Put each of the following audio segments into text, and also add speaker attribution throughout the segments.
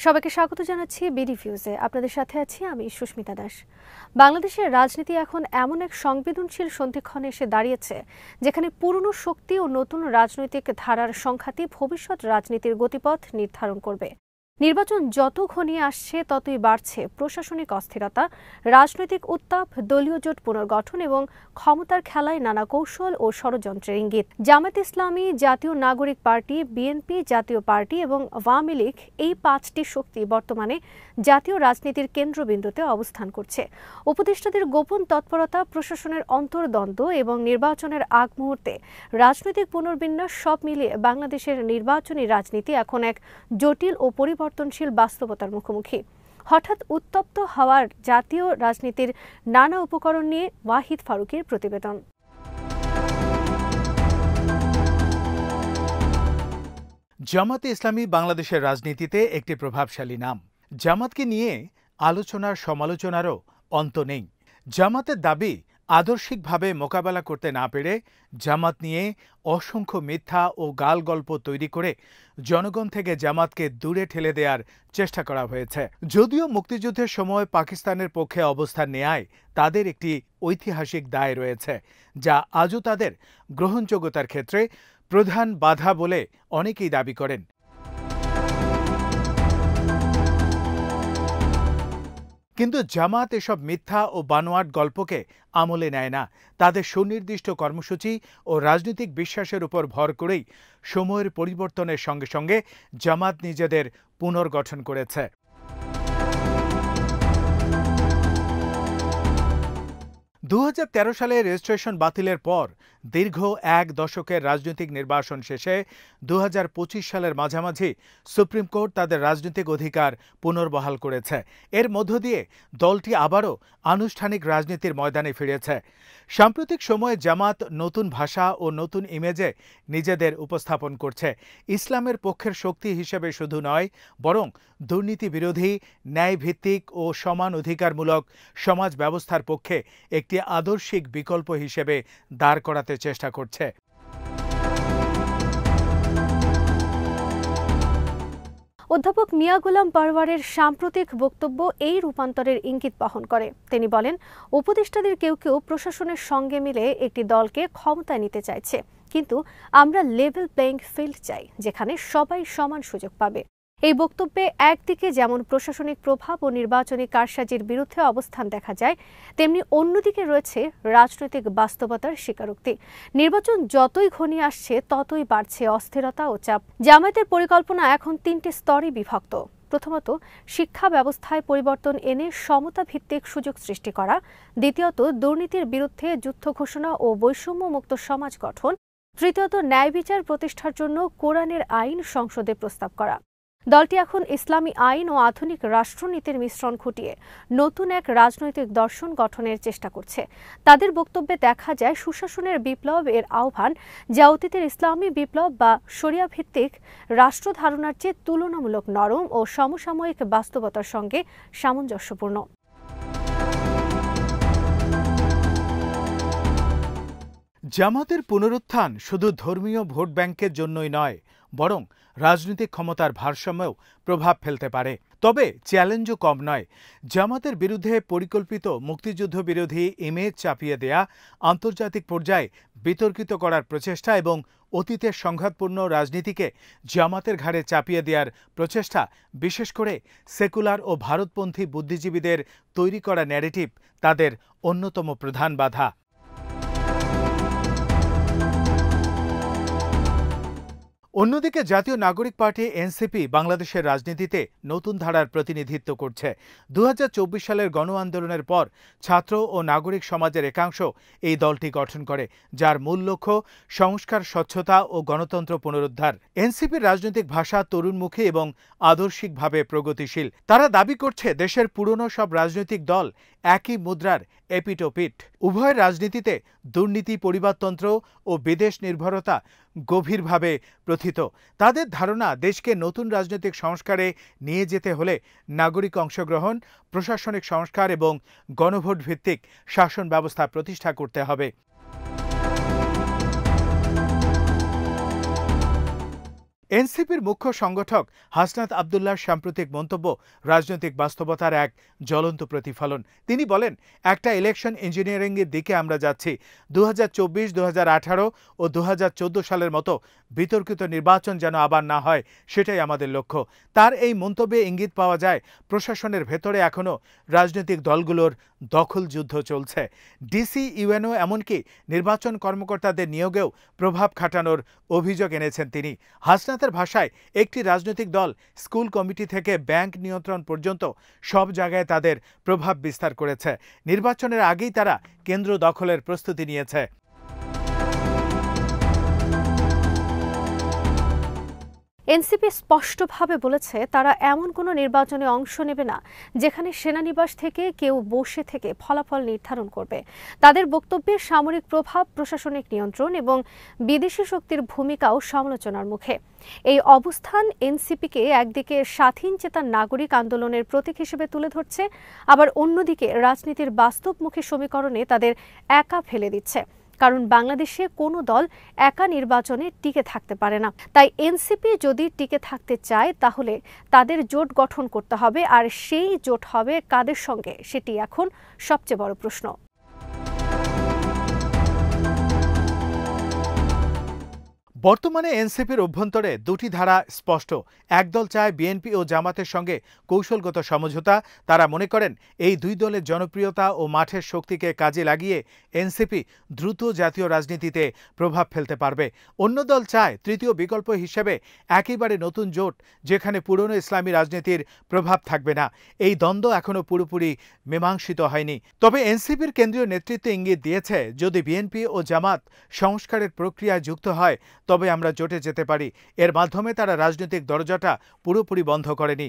Speaker 1: সবাইকে স্বাগত জানাচ্ছি বিডি ভিউজে। আপনাদের সাথে আছি আমি সুস্মিতা দাস। বাংলাদেশের রাজনীতি এখন এমন এক সংবেদনশীল সন্ধিক্ষণে এসে দাঁড়িয়েছে যেখানে পুরনো শক্তি ও নতুন রাজনৈতিক ধারার সংঘাতই ভবিষ্যৎ রাজনীতির গতিপথ নির্ধারণ করবে। নির্বাচন যত ঘনিয়ে আসছে ততই বাড়ছে প্রশাসনিক অস্থিরতা, রাজনৈতিক উত্তাপ, দলীয় জোট পুনর্গঠন এবং ক্ষমতার খেলায় নানা কৌশল ও ষড়যন্ত্রের ইঙ্গিত। জামায়াত ইসলামী, জাতীয় নাগরিক পার্টি, বিএনপি, জাতীয় পার্টি এবং আওয়ামী লীগ এই পাঁচটি শক্তি বর্তমানে জাতীয় রাজনীতির কেন্দ্রবিন্দুতে অবস্থান করছে। উপদেষ্টাদের গোপন তৎপরতা, প্রশাসনের অন্তর্দ্বন্দ্ব এবং নির্বাচনের আগ মুহূর্তে রাজনৈতিক পুনর্বিন্যাস সব মিলিয়ে বাংলাদেশের নির্বাচনী রাজনীতি এখন এক জটিল ও পরিবর্তনশীল বাস্তবতার মুখোমুখি। হঠাৎ উত্তপ্ত হওয়ার জাতীয় রাজনীতির নানা উপকরণ নিয়ে ওয়াহিদ ফারুকের প্রতিবেদন।
Speaker 2: জামায়াতে ইসলামী বাংলাদেশের রাজনীতিতে একটি প্রভাবশালী নাম। জামাতকে নিয়ে আলোচনার সমালোচনারও অন্ত নেই। জামাতের দাবি, আদর্শিকভাবে মোকাবেলা করতে না পেরে জামাত নিয়ে অসংখ্য মিথ্যা ও গালগল্প তৈরি করে জনগণ থেকে জামাতকে দূরে ঠেলে দেওয়ার চেষ্টা করা হয়েছে। যদিও মুক্তিযুদ্ধের সময় পাকিস্তানের পক্ষে অবস্থান নেয়ায় তাদের একটি ঐতিহাসিক দায় রয়েছে, যা আজও তাদের গ্রহণযোগ্যতার ক্ষেত্রে প্রধান বাধা বলে অনেকেই দাবি করেন। কিন্তু জামাত এসব মিথ্যা ও বানোয়াট গল্পকে আমলে নেয় না। তাদের সুনির্দিষ্ট কর্মসূচি ও রাজনৈতিক বিশ্বাসের উপর ভর করেই সময়ের পরিবর্তনের সঙ্গে সঙ্গে জামাত নিজেদের পুনর্গঠন করেছে। 2013 সালে রেজিস্ট্রেশন বাতিলের পর দীর্ঘ এক দশকের রাজনৈতিক নির্বাসন শেষে 2025 সালের মাঝামাঝি সুপ্রিম কোর্ট তাদের রাজনৈতিক অধিকার পুনর্বহাল করেছে। এর মধ্য দিয়ে দলটি আবারও আনুষ্ঠানিক রাজনীতির ময়দানে ফিরেছে। সাম্প্রতিক সময়ে জামাত নতুন ভাষা ও নতুন ইমেজে নিজেদের উপস্থাপন করছে। ইসলামের পক্ষের শক্তি হিসেবে শুধু নয়, বরং দুর্নীতি বিরোধী, ন্যায়ভিত্তিক ও সমান অধিকারমূলক সমাজ ব্যবস্থার পক্ষে একটি আদর্শিক বিকল্প হিসেবে দাঁড় করাতে চেষ্টা করছে।
Speaker 1: অধ্যাপক মিয়া গোলাম পরওয়ারের সাম্প্রতিক বক্তব্য এই রূপান্তরের ইঙ্গিত বহন করে। তিনি বলেন, উপদেষ্টাদের কেউ কেউ প্রশাসনের সঙ্গে মিলে একটি দলকে ক্ষমতায় নিতে চাইছে, কিন্তু আমরা লেভেল প্লেইং ফিল্ড চাই, যেখানে সবাই সমান সুযোগ পাবে। এই বক্তব্যে একদিকে যেমন প্রশাসনিক প্রভাব ও নির্বাচনী কারসাজির বিরুদ্ধে অবস্থান দেখা যায়, তেমনি অন্যদিকে রয়েছে রাজনৈতিক বাস্তবতার স্বীকারোক্তি। নির্বাচন যতই ঘনিয়ে আসছে ততই বাড়ছে অস্থিরতা ও চাপ। জামায়াতের পরিকল্পনা এখন তিনটি স্তরে বিভক্ত। প্রথমত, শিক্ষা ব্যবস্থায় পরিবর্তন এনে সমতা ভিত্তিক সুযোগ সৃষ্টি করা। দ্বিতীয়ত, দুর্নীতির বিরুদ্ধে যুদ্ধ ঘোষণা ও বৈষম্যমুক্ত সমাজ গঠন। তৃতীয়ত, ন্যায় বিচার প্রতিষ্ঠার জন্য কোরআনের আইন সংসদে প্রস্তাব করা। দলটি এখন ইসলামী আইন ও আধুনিক রাষ্ট্রনীতির মিশ্রণ ঘটিয়ে নতুন এক রাজনৈতিক দর্শন গঠনের চেষ্টা করছে। তাদের বক্তব্যে দেখা যায় সুশাসনের বিপ্লব এর আহ্বান, যা অতীতের ইসলামী বিপ্লব বা শরিয়া ভিত্তিক রাষ্ট্র ধারণার চেয়ে তুলনামূলক নরম ও সমসাময়িক বাস্তবতার সঙ্গে সামঞ্জস্যপূর্ণ।
Speaker 2: জামাতের পুনরুত্থান শুধু ধর্মীয় ভোট ব্যাংকের জন্যই নয়, বরং রাজনৈতিক ক্ষমতার ভারসাম্যেও প্রভাব ফেলতে পারে। তবে চ্যালেঞ্জও কম নয়। জামাতের বিরুদ্ধে পরিকল্পিত মুক্তিযুদ্ধ বিরোধী ইমেজ চাপিয়ে দেয়া, আন্তর্জাতিক পর্যায়ে বিতর্কিত করার প্রচেষ্টা এবং অতীতের সংঘাতপূর্ণ রাজনীতিকে জামাতের ঘাড়ে চাপিয়ে দেওয়ার প্রচেষ্টা, বিশেষ করে সেকুলার ও ভারতপন্থী বুদ্ধিজীবীদের তৈরি করা ন্যারেটিভ তাদের অন্যতম প্রধান বাধা। অন্যদিকে জাতীয় নাগরিক পার্টি এনসিপি বাংলাদেশের রাজনীতিতে নতুন ধারার প্রতিনিধিত্ব করছে। 2024 সালের গণ আন্দোলনের পর ছাত্র ও নাগরিক সমাজের একাংশ এই দলটি গঠন করে, যার মূল লক্ষ্য সংস্কার, স্বচ্ছতা ও গণতন্ত্র পুনরুদ্ধার। এনসিপির রাজনৈতিক ভাষা তরুণমুখী এবং আদর্শিকভাবে প্রগতিশীল। তারা দাবি করছে দেশের পুরনো সব রাজনৈতিক দল একই মুদ্রার এপিটোপিট। উভয় রাজনীতিতে দুর্নীতি, পরিবারতন্ত্র ও বিদেশ নির্ভরতা গভীরভাবে প্রথিত। তাদের ধারণা, দেশকে নতুন রাজনৈতিক সংস্কারে নিয়ে যেতে হলে নাগরিক অংশগ্রহণ, প্রশাসনিক সংস্কার এবং গণভোট ভিত্তিক শাসন ব্যবস্থা প্রতিষ্ঠা করতে হবে। এনসিপির মুখ্য সংগঠক হাসনাত আব্দুল্লাহর সাম্প্রতিক মন্তব্য রাজনৈতিক বাস্তবতার এক জ্বলন্ত প্রতিফলন। তিনি বলেন, একটা ইলেকশন ইঞ্জিনিয়ারিংয়ের দিকে আমরা যাচ্ছি। 2024, 2018 ও 2014 সালের মতো বিতর্কিত নির্বাচন যেন আবার না হয়, সেটাই আমাদের লক্ষ্য। তার এই মন্তব্যে ইঙ্গিত পাওয়া যায় প্রশাসনের ভেতরে এখনও রাজনৈতিক দলগুলোর দখল যুদ্ধ চলছে। ডিসি, ইউএনও এমনকি নির্বাচন কর্মকর্তাদের নিয়োগেও প্রভাব খাটানোর অভিযোগ এনেছেন তিনি। হাসনাতের ভাষায়, একটি রাজনৈতিক দল স্কুল কমিটি থেকে ব্যাংক নিয়ন্ত্রণ পর্যন্ত সব জায়গায় তাদের প্রভাব বিস্তার করেছে। নির্বাচনের আগেই তারা কেন্দ্র দখলের প্রস্তুতি নিয়েছে।
Speaker 1: এনসিপি স্পষ্টভাবে বলেছে তারা এমন কোনো নির্বাচনে অংশ নেবে না যেখানে সেনানিবাস থেকে কেউ বসে থেকে ফলাফল নির্ধারণ করবে। তাদের বক্তব্যে সামরিক প্রভাব, প্রশাসনিক নিয়ন্ত্রণ এবং বিদেশি শক্তির ভূমিকাও সমালোচনার মুখে। এই অবস্থান এনসিপিকে একদিকে স্বাধীনচেতা নাগরিক আন্দোলনের প্রতীক হিসেবে তুলে ধরছে, আবার অন্যদিকে রাজনীতির বাস্তবমুখী সমীকরণে তাদের একা ফেলে দিচ্ছে। কারণ বাংলাদেশে কোনো দল একা নির্বাচনে টিকে থাকতে পারে না। তাই এনসিপি যদি টিকে থাকতে চায় তাহলে তাদের জোট গঠন করতে হবে, আর সেই জোট হবে কাদের সঙ্গে, সেটি এখন সবচেয়ে বড় প্রশ্ন।
Speaker 2: বর্তমানে এনসিপির অভ্যন্তরে দুটি ধারা স্পষ্ট। একদল চায় বিএনপি ও জামাতের সঙ্গে কৌশলগত সমঝোতা। তারা মনে করেন এই দুই দলের জনপ্রিয়তা ও মাঠের শক্তিকে কাজে লাগিয়ে এনসিপি দ্রুত জাতীয় রাজনীতিতে প্রভাব ফেলতে পারবে। অন্য দল চায় তৃতীয় বিকল্প হিসেবে একেবারে নতুন জোট, যেখানে পুরনো ইসলামী রাজনীতির প্রভাব থাকবে না। এই দ্বন্দ্ব এখনও পুরোপুরি মীমাংসিত হয়নি। তবে এনসিপির কেন্দ্রীয় নেতৃত্ব ইঙ্গিত দিয়েছে, যদি বিএনপি ও জামাত সংস্কারের প্রক্রিয়ায় যুক্ত হয় তবে আমরা জোটে যেতে পারি। এর মাধ্যমে তারা রাজনৈতিক দরজাটা পুরোপুরি বন্ধ করেনি।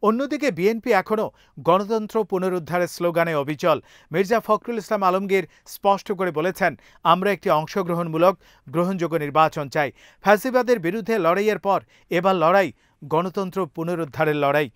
Speaker 2: অন্যদিকে বিএনপি এখনও গণতন্ত্র পুনরুদ্ধারের স্লোগানে অবিচল। মির্জা ফখরুল ইসলাম আলমগীর স্পষ্ট করে বলেছেন, আমরা একটি অংশগ্রহণমূলক গ্রহণযোগ্য নির্বাচন চাই। ফ্যাসিবাদের বিরুদ্ধে লড়াইয়ের পর এবার লড়াই গণতন্ত্র পুনরুদ্ধারের লড়াই।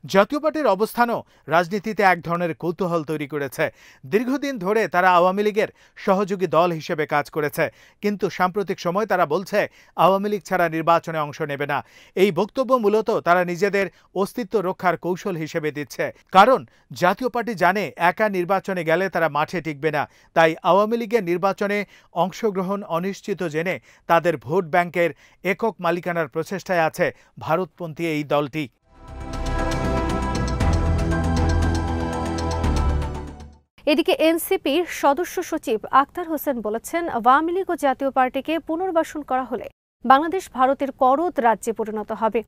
Speaker 2: জাতীয় পার্টির অবস্থানও রাজনীতিতে এক ধরনের কৌতূহল তৈরি করেছে। দীর্ঘদিন ধরে তারা আওয়ামী লীগের সহযোগী দল হিসেবে কাজ করেছে, কিন্তু সাম্প্রতিক সময় তারা বলছে আওয়ামী লীগ ছাড়া নির্বাচনে অংশ নেবে না। এই বক্তব্য মূলত তারা নিজেদের অস্তিত্ব রক্ষার কৌশল হিসেবে দিচ্ছে। কারণ জাতীয় পার্টি জানে একা নির্বাচনে গেলে তারা মাঠে টিকবে না। তাই আওয়ামী লীগের নির্বাচনে অংশগ্রহণ অনিশ্চিত জেনে তাদের ভোট ব্যাংকের একক মালিকানার প্রচেষ্টায় আছে ভারতপন্থী এই দলটি।
Speaker 1: এদিকে এনসিপির সদস্য সচিব আক্তার হোসেন বলেছেন, আওয়ামী লীগ ও জাতীয় পার্টিকে পুনর্বাসন করা হলে বাংলাদেশ ভারতের করদ রাজ্যে পরিণত হবে।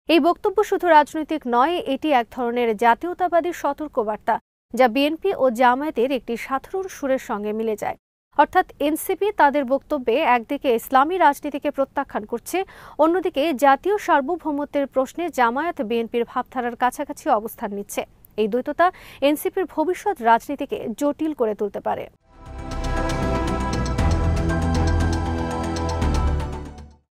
Speaker 1: এই বক্তব্য শুধু রাজনৈতিক নয়, এটি এক ধরনের জাতীয়তাবাদী সতর্কবার্তা, যা বিএনপি ও জামায়াতের একটি সাধারণ সুরের সঙ্গে মিলে যায়। অর্থাৎ এনসিপি তাদের বক্তব্যে একদিকে ইসলামী রাজনীতিকে প্রত্যাখ্যান করছে, অন্যদিকে জাতীয় সার্বভৌমত্বের প্রশ্নে জামায়াত বিএনপির ভাবধারার কাছাকাছি অবস্থান নিচ্ছে। এই দ্বৈততা এনসিপির ভবিষ্যৎ রাজনীতিকে জটিল করে তুলতে পারে।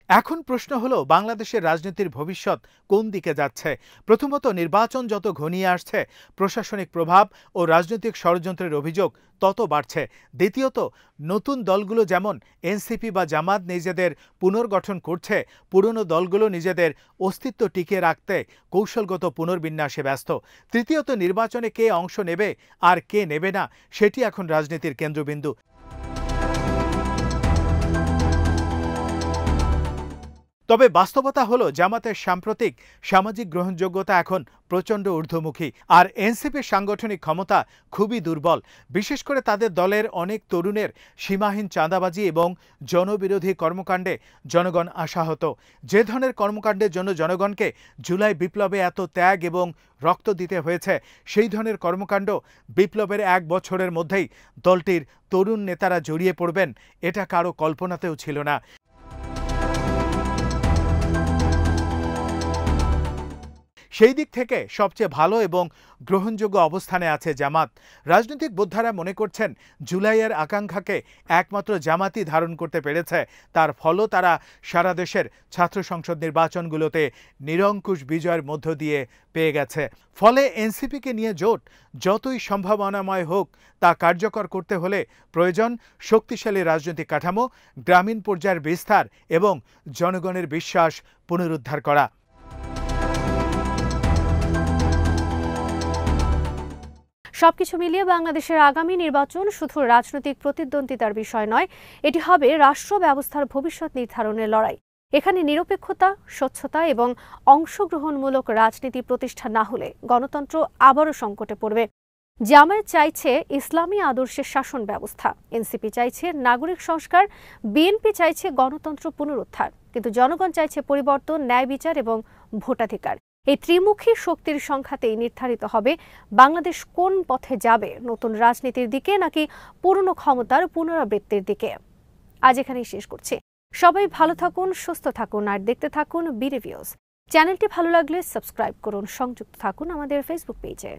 Speaker 2: এখন প্রশ্ন হলো, বাংলাদেশের রাজনীতির ভবিষ্যৎ কোন দিকে যাচ্ছে? প্রথমত, নির্বাচন যত ঘনিয়ে আসছে প্রশাসনিক প্রভাব ও রাজনৈতিক ষড়যন্ত্রের অভিযোগ তত বাড়ছে। দ্বিতীয়ত, নতুন দলগুলো যেমন এনসিপি বা জামাত নিজেদের পুনর্গঠন করছে, পুরনো দলগুলো নিজেদের অস্তিত্ব টিকিয়ে রাখতে কৌশলগত পুনর্বিন্যাসে ব্যস্ত। তৃতীয়ত, নির্বাচনে কে অংশ নেবে আর কে নেবে না সেটি এখন রাজনীতির কেন্দ্রবিন্দু। তবে বাস্তবতা হলো, জামাতের সাম্প্রতিক সামাজিক গ্রহণযোগ্যতা এখন প্রচণ্ড ঊর্ধ্বমুখী, আর এনসিপির সাংগঠনিক ক্ষমতা খুবই দুর্বল। বিশেষ করে তাদের দলের অনেক তরুণের সীমাহীন চাঁদাবাজি এবং জনবিরোধী কর্মকাণ্ডে জনগণ আশাহত। যে ধরনের কর্মকাণ্ডের জন্য জনগণকে জুলাই বিপ্লবে এত ত্যাগ এবং রক্ত দিতে হয়েছে, সেই ধরনের কর্মকাণ্ড বিপ্লবের 1 বছরের মধ্যেই দলটির তরুণ নেতারা জড়িয়ে পড়বেন, এটা কারো কল্পনাতেও ছিল না। সেই দিক থেকে সবচেয়ে ভালো এবং গ্রহণযোগ্য অবস্থানে আছে জামাত। রাজনৈতিক বোদ্ধারা মনে করছেন জুলাইয়ের আকাঙ্ক্ষাকে একমাত্র জামাতই ধারণ করতে পেরেছে। তার ফলও তারা সারা দেশের ছাত্র সংসদ নির্বাচনগুলোতে নিরঙ্কুশ বিজয়ের মধ্য দিয়ে পেয়ে গেছে। ফলে এনসিপিকে নিয়ে জোট যতই সম্ভাবনাময় হোক তা কার্যকর করতে হলে প্রয়োজন শক্তিশালী রাজনৈতিক কাঠামো, গ্রামীণ পর্যায়ের বিস্তার এবং জনগণের বিশ্বাস পুনরুদ্ধার করা।
Speaker 1: সবকিছু মিলিয়ে বাংলাদেশের আগামী নির্বাচন শুধু রাজনৈতিক প্রতিদ্বন্দ্বিতার বিষয় নয়, এটি হবে রাষ্ট্র ব্যবস্থার ভবিষ্যৎ নির্ধারণের লড়াই। এখানে নিরপেক্ষতা, স্বচ্ছতা এবং অংশগ্রহণমূলক রাজনীতি প্রতিষ্ঠা না হলে গণতন্ত্র আবারও সংকটে পড়বে। জামায়াত চাইছে ইসলামী আদর্শের শাসন ব্যবস্থা, এনসিপি চাইছে নাগরিক সংস্কার, বিএনপি চাইছে গণতন্ত্র পুনরুদ্ধার, কিন্তু জনগণ চাইছে পরিবর্তন, ন্যায় বিচার এবং ভোটাধিকার। এই ত্রিমুখী শক্তির সংঘাতেই নির্ধারিত হবে বাংলাদেশ কোন পথে যাবে, নতুন রাজনীতির দিকে নাকি পুরনো ক্ষমতার পুনরাবৃত্তির দিকে। আজ এখানেই শেষ করছি। সবাই ভালো থাকুন, সুস্থ থাকুন আর দেখতে থাকুন বি রিভিউজ। চ্যানেলটি ভালো লাগলে সাবস্ক্রাইব করুন, সংযুক্ত থাকুন আমাদের ফেসবুক পেজে।